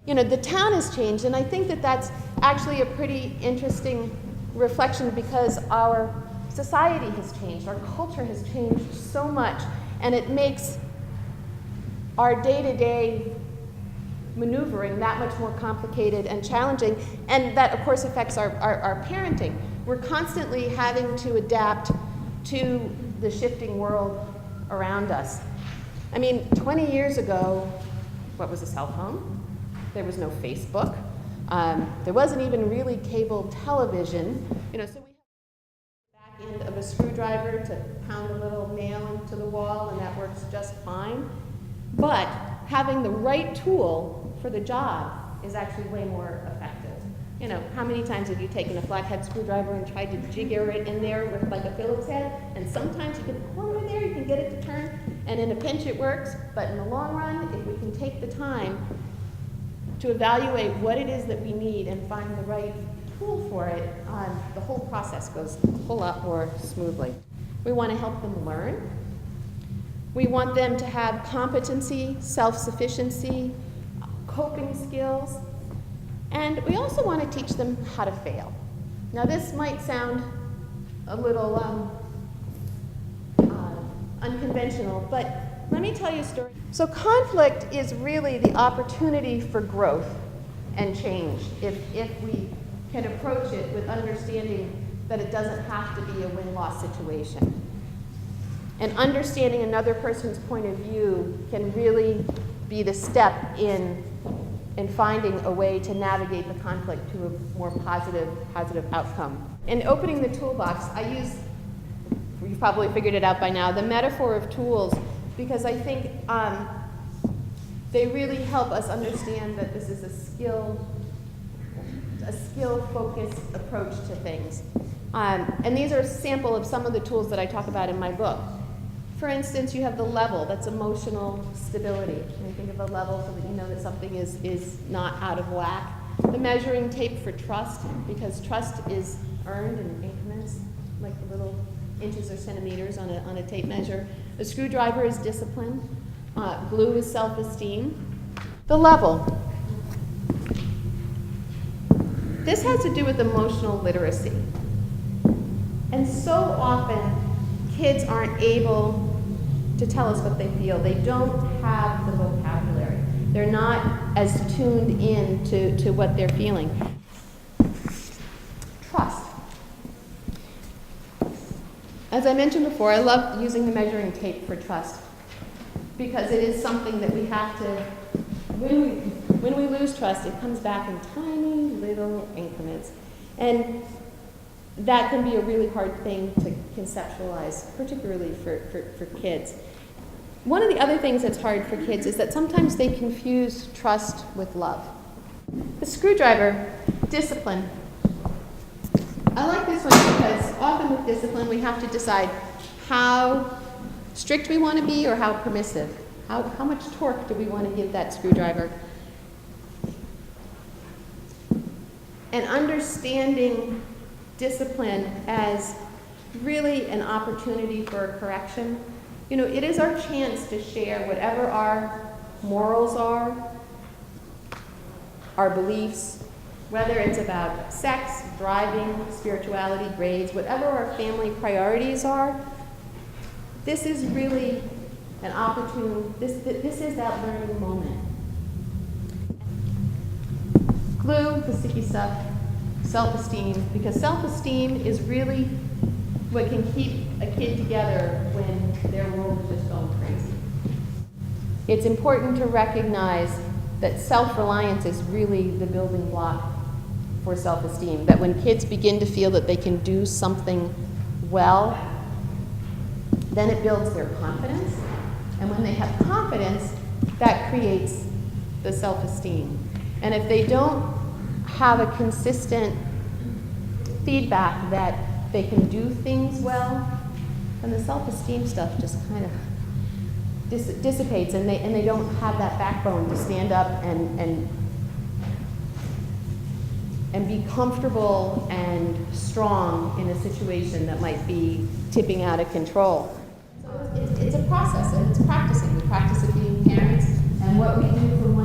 You know, the town has changed, and I think that that's actually a pretty interesting reflection because our society has changed, our culture has changed so much, and it makes our day-to-day maneuvering that much more complicated and challenging, and that of course affects our parenting. We're constantly having to adapt to the shifting world around us. I mean, 20 years ago, what was a cell phone? There was no Facebook. There wasn't even really cable television. You know, so we have the back end of a screwdriver to pound a little nail into the wall, and that works just fine. But having the right tool for the job is actually way more effective. You know, how many times have you taken a flathead screwdriver and tried to jigger it in there with like a Phillips head? And sometimes you get the corner there, you can get it to turn, and in a pinch it works. But in the long run, if we can take the time to evaluate what it is that we need and find the right tool for it, the whole process goes a whole lot more smoothly. We want to help them learn. We want them to have competency, self-sufficiency, coping skills, and we also want to teach them how to fail. Now this might sound a little unconventional, but let me tell you a story. So conflict is really the opportunity for growth and change if we can approach it with understanding that it doesn't have to be a win-loss situation. And understanding another person's point of view can really be the step in finding a way to navigate the conflict to a more positive outcome. In opening the toolbox, I use, you've probably figured it out by now, the metaphor of tools, because I think they really help us understand that this is a skill-focused approach to things. And these are a sample of some of the tools that I talk about in my book. For instance, you have the level, that's emotional stability. When you think of a level so that you know that something is not out of whack. The measuring tape for trust, because trust is earned in increments, like the little inches or centimeters on a tape measure. The screwdriver is discipline. Glue is self-esteem. The level. This has to do with emotional literacy. And so often, kids aren't able to tell us what they feel. They don't have the vocabulary. They're not as tuned in to what they're feeling. Trust. As I mentioned before, I love using the measuring tape for trust because it is something that we have to, when we lose trust, it comes back in tiny little increments. And that can be a really hard thing to conceptualize, particularly for kids. One of the other things that's hard for kids is that sometimes they confuse trust with love. The screwdriver, discipline. I like this one because often with discipline we have to decide how strict we want to be or how permissive. How much torque do we want to give that screwdriver? And understanding discipline as really an opportunity for correction. You know, it is our chance to share whatever our morals are, our beliefs, whether it's about sex, driving, spirituality, grades, whatever our family priorities are. This is really an opportune, this is that learning moment. Glue, the sticky stuff, self-esteem, because self-esteem is really what can keep a kid together when their world is just going crazy. It's important to recognize that self-reliance is really the building block for self-esteem, that when kids begin to feel that they can do something well, then it builds their confidence, and when they have confidence, that creates the self-esteem. And if they don't have a consistent feedback that they can do things well, then the self-esteem stuff just kind of dissipates, and they don't have that backbone to stand up and be comfortable and strong in a situation that might be tipping out of control. So it's a process, and it's practicing. We practice it being parents, and what we do from